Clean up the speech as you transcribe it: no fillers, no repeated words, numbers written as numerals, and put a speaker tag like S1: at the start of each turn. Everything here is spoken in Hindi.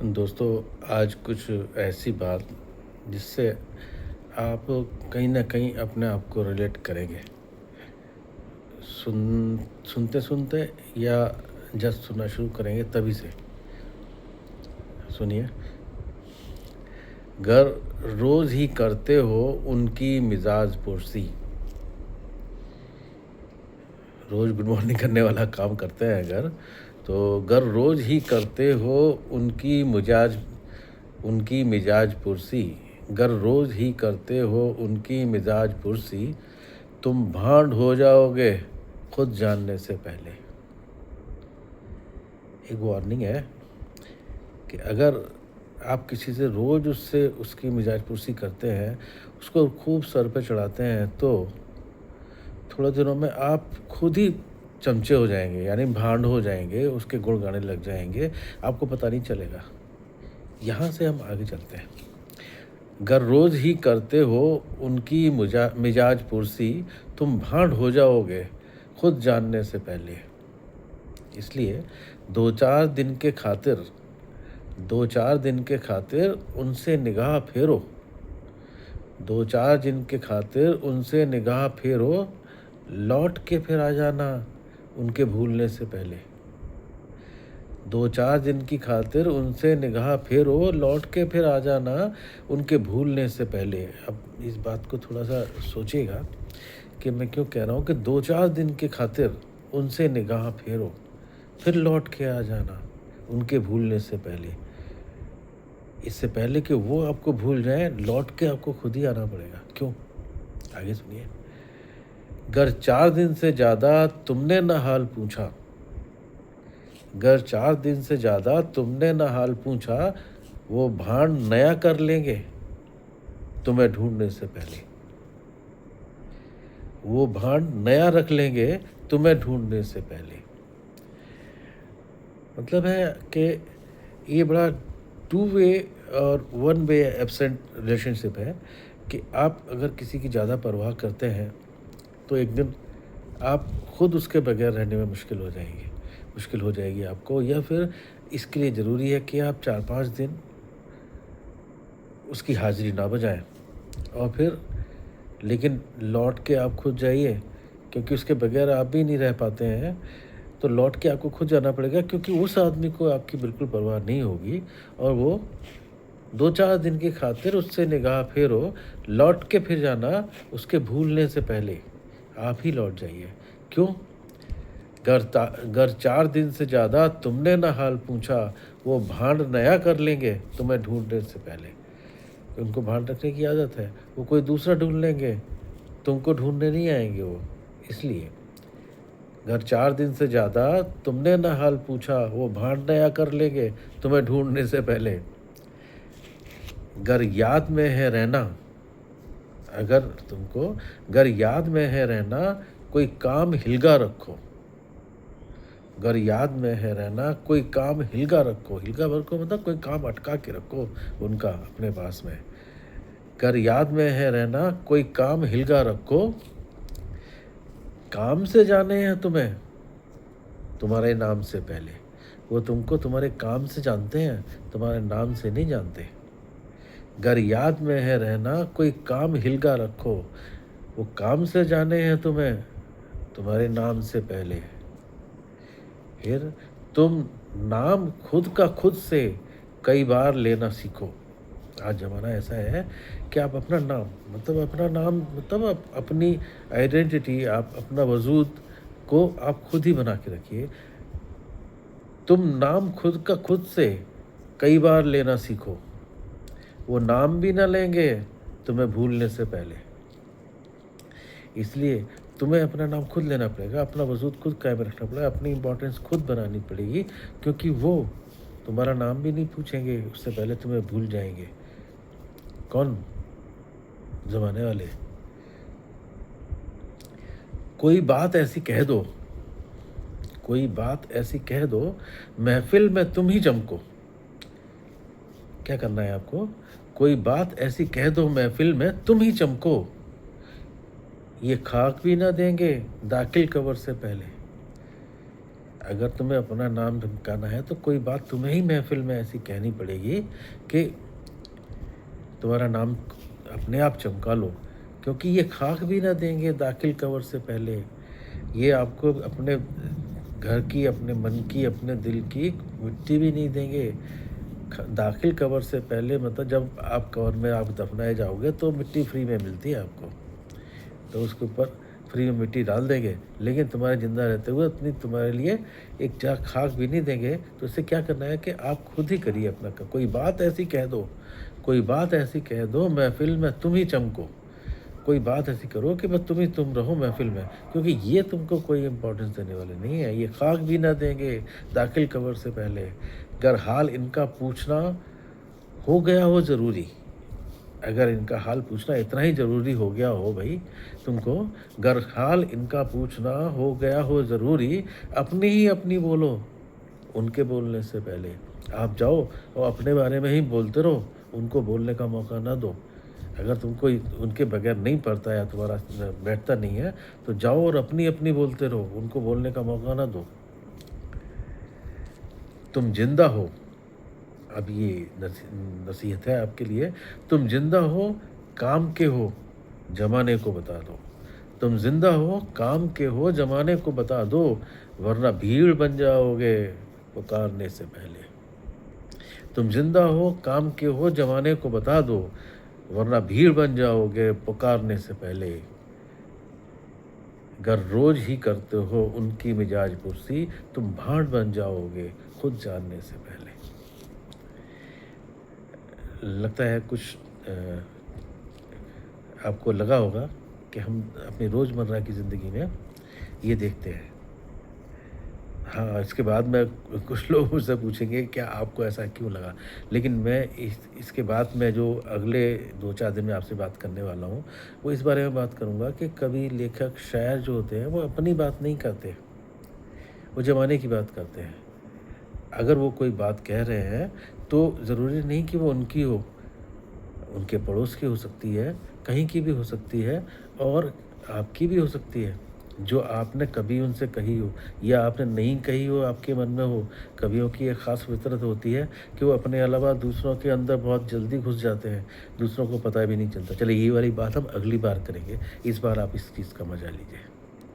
S1: दोस्तों, आज कुछ ऐसी बात जिससे आप कहीं न कहीं अपने आप को रिलेट करेंगे। सुनते-सुनते या जस्ट सुनना शुरू करेंगे तभी से। सुनिए, घर रोज़ ही करते हो उनकी मिजाज पुरसी। रोज़ गुड मॉर्निंग करने वाला काम करते हैं अगर, तो घर रोज़ ही करते हो उनकी मिजाज पुरसी। घर रोज़ ही करते हो उनकी मिजाज पुरसी, तुम भांड हो जाओगे खुद जानने से पहले। एक वार्निंग है कि अगर आप किसी से रोज़ उससे उसकी मिजाज पुरसी करते हैं, उसको खूब सर पे चढ़ाते हैं, तो थोड़े दिनों में आप खुद ही चमचे हो जाएंगे, यानी भांड हो जाएंगे, उसके गुण गाने लग जाएंगे, आपको पता नहीं चलेगा। यहाँ से हम आगे चलते हैं। घर रोज़ ही करते हो उनकी मिजाज पुरसी, तुम भांड हो जाओगे खुद जानने से पहले। इसलिए 2-4 दिन के खातिर उनसे निगाह फेरो। 2-4 दिन के खातिर उनसे निगाह फेरो, लौट के फिर आ जाना उनके भूलने से पहले। 2-4 दिन की खातिर उनसे निगाह फेरो, लौट के फिर आ जाना उनके भूलने से पहले। अब इस बात को थोड़ा सा सोचिएगा कि मैं क्यों कह रहा हूँ कि 2-4 दिन की खातिर उनसे निगाह फेरो, फिर लौट के आ जाना उनके भूलने से पहले। इससे पहले कि वो आपको भूल जाएं, लौट के आपको खुद ही आना पड़ेगा। क्यों? आगे सुनिए। घर 4 दिन से ज़्यादा तुमने न हाल पूछा। घर 4 दिन से ज़्यादा तुमने न हाल पूछा, वो भांड नया कर लेंगे तुम्हें ढूंढने से पहले। वो भांड नया रख लेंगे तुम्हें ढूंढने से पहले। मतलब है कि ये बड़ा 2 वे और 1 वे एब्सेंट रिलेशनशिप है कि आप अगर किसी की ज़्यादा परवाह करते हैं, तो एक दिन आप खुद उसके बगैर रहने में मुश्किल हो जाएगी आपको, या फिर इसके लिए ज़रूरी है कि आप 4-5 दिन उसकी हाज़िरी ना बजाएं, और फिर लेकिन लौट के आप खुद जाइए, क्योंकि उसके बगैर आप भी नहीं रह पाते हैं। तो लौट के आपको खुद जाना पड़ेगा, क्योंकि उस आदमी को आपकी बिल्कुल परवाह नहीं होगी, और वो 2-4 दिन की खातिर उससे निगाह फेरो, लौट के फिर जाना उसके भूलने से पहले। आप ही लौट जाइए। क्यों? घर 4 दिन से ज़्यादा तुमने न हाल पूछा, वो भांड नया कर लेंगे तुम्हें ढूंढने से पहले। उनको भांड रखने की आदत है, वो कोई दूसरा ढूंढ लेंगे, तुमको ढूंढने नहीं आएंगे वो। इसलिए घर 4 दिन से ज़्यादा तुमने न हाल पूछा, वो भांड नया कर लेंगे तुम्हें ढूंढने से पहले। घर याद में है रहना, अगर तुमको घर याद में है रहना, कोई काम हिलगा रखो। घर याद में है रहना, कोई काम हिलगा रखो। हिलगा रखो मतलब कोई काम अटका के रखो उनका अपने पास में। घर याद में है रहना, कोई काम हिलगा रखो। काम से जाने हैं तुम्हें तुम्हारे नाम से पहले। वो तुमको तुम्हारे काम से जानते हैं, तुम्हारे नाम से नहीं जानते। घर याद में है रहना, कोई काम हिलगा रखो। वो काम से जाने हैं तुम्हें तुम्हारे नाम से पहले। फिर तुम नाम खुद का खुद से कई बार लेना सीखो। आज ज़माना ऐसा है कि आप अपना नाम मतलब आप अपनी आइडेंटिटी, आप अपना वजूद को आप खुद ही बना के रखिए। तुम नाम खुद का खुद से कई बार लेना सीखो। वो नाम भी ना लेंगे तुम्हें भूलने से पहले। इसलिए तुम्हें अपना नाम खुद लेना पड़ेगा, अपना वजूद खुद कायम रखना पड़ेगा, अपनी इम्पोर्टेंस खुद बनानी पड़ेगी, क्योंकि वो तुम्हारा नाम भी नहीं पूछेंगे, उससे पहले तुम्हें भूल जाएंगे। कौन? ज़माने वाले। कोई बात ऐसी कह दो महफिल में तुम ही चमको। क्या करना है आपको? कोई बात ऐसी कह दो महफिल में तुम ही चमको। ये खाक भी ना देंगे दाखिल कब्र से पहले। अगर तुम्हें अपना नाम धमकाना है तो कोई बात तुम्हें ही महफ़िल में ऐसी कहनी पड़ेगी कि तुम्हारा नाम अपने आप चमका लो, क्योंकि ये खाक भी ना देंगे दाखिल कब्र से पहले। ये आपको अपने घर की, अपने मन की, अपने दिल की मिट्टी भी नहीं देंगे। दाखिल कब्र से पहले मतलब जब आप कब्र में आप दफनाए जाओगे तो मिट्टी फ्री में मिलती है आपको, तो उसके ऊपर फ्री में मिट्टी डाल देंगे, लेकिन तुम्हारे ज़िंदा रहते हुए इतनी तुम्हारे लिए एक जा खाक भी नहीं देंगे। तो इससे क्या करना है कि आप खुद ही करिए अपना कोई बात ऐसी कह दो, कोई बात ऐसी कह दो महफ़िल में तुम ही चमको। कोई बात ऐसी करो कि बस तुम ही तुम रहो महफ़िल में, क्योंकि ये तुमको कोई इम्पोर्टेंस देने वाले नहीं है। ये खाक भी ना देंगे दाखिल कब्र से पहले। गर हाल इनका पूछना हो गया हो ज़रूरी, अगर इनका हाल पूछना इतना ही ज़रूरी हो गया हो भाई तुमको, गर हाल इनका पूछना हो गया हो ज़रूरी, अपनी ही अपनी बोलो उनके बोलने से पहले। आप जाओ और अपने बारे में ही बोलते रहो, उनको बोलने का मौका ना दो। अगर तुमको उनके बगैर नहीं पड़ता या तुम्हारा बैठता नहीं है, तो जाओ और अपनी अपनी बोलते रहो, उनको बोलने का मौका ना दो। तुम जिंदा हो, अब ये नसीहत है आपके लिए। तुम जिंदा हो, काम के हो, जमाने को बता दो। तुम जिंदा हो, काम के हो, जमाने को बता दो, वरना भीड़ बन जाओगे पुकारने से पहले। तुम जिंदा हो, काम के हो, जमाने को बता दो, वरना भीड़ बन जाओगे पुकारने से पहले। अगर रोज ही करते हो उनकी मिजाज पुरसी, तुम भांड बन जाओगे खुद जानने से पहले। लगता है कुछ आपको लगा होगा कि हम अपनी रोज़मर्रा की ज़िंदगी में ये देखते हैं। हाँ, इसके बाद में कुछ लोग मुझसे पूछेंगे क्या आपको ऐसा क्यों लगा? लेकिन मैं इसके बाद मैं जो अगले 2-4 दिन में आपसे बात करने वाला हूँ, वो इस बारे में बात करूँगा कि कभी लेखक, शायर जो होते हैं, वो अपनी बात नहीं करते, वो ज़माने की बात करते हैं। अगर वो कोई बात कह रहे हैं, तो ज़रूरी नहीं कि वो उनकी हो, उनके पड़ोस की हो सकती है, कहीं की भी हो सकती है और आपकी भी हो सकती है, जो आपने कभी उनसे कही हो या आपने नहीं कही हो, आपके मन में हो। कवियों की एक ख़ास फितरत होती है कि वो अपने अलावा दूसरों के अंदर बहुत जल्दी घुस जाते हैं, दूसरों को पता भी नहीं चलता। चलिए ये वाली बात हम अगली बार करेंगे, इस बार आप इस चीज़ का मज़ा लीजिए।